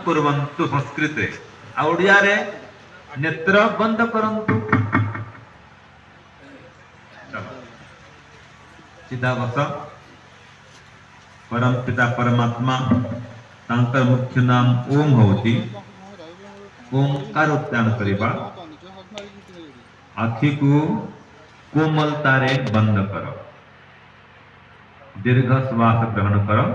कुर्वन्तु संस्कृते आ ओडिया रे नेत्र बंद करंतु सीधा बस परम पिता परमात्मा तांकर मुख्य नाम ओम होती ओंकार उच्चारण करिबा आखि को कोमलता रे बंद करो दीर्घ श्वास ग्रहण करो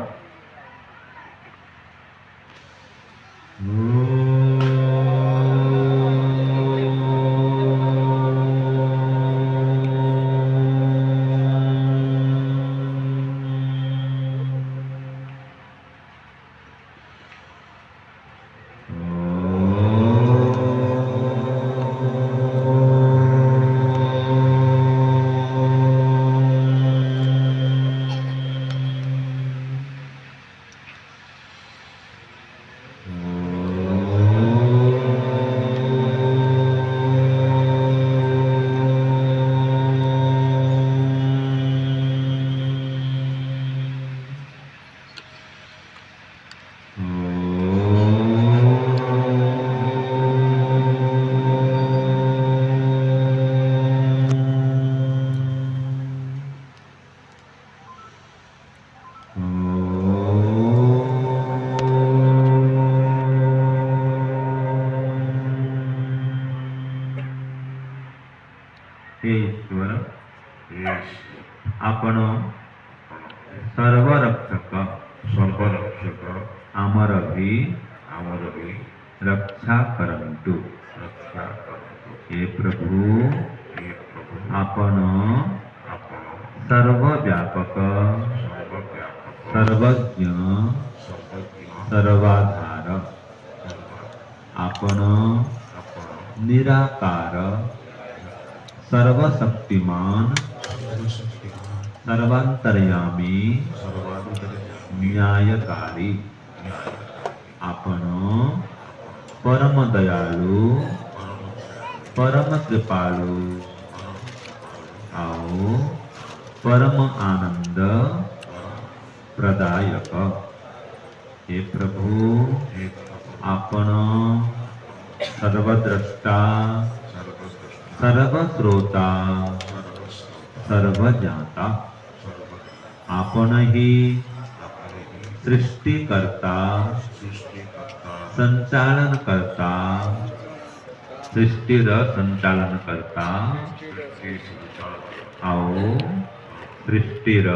हे ईश्वर आपण सर्वरक्षक आमर भी रक्षा करंतु हे प्रभु आपण सर्वव्यापक सर्वज्ञ सर्वाधार आपण निराकार सर्वशक्तिमान सर्वांतर्यामी न्यायकारी आपण परम दयालु परम कृपालु आओ परम आनंद प्रदायक हे प्रभु आपण सर्वद्रष्टा सर्वश्रोता सर्वज्ञाता आपण ही सृष्टिकर्ता संचालन करता सृष्टिर संचालन करता आओ सृष्टिर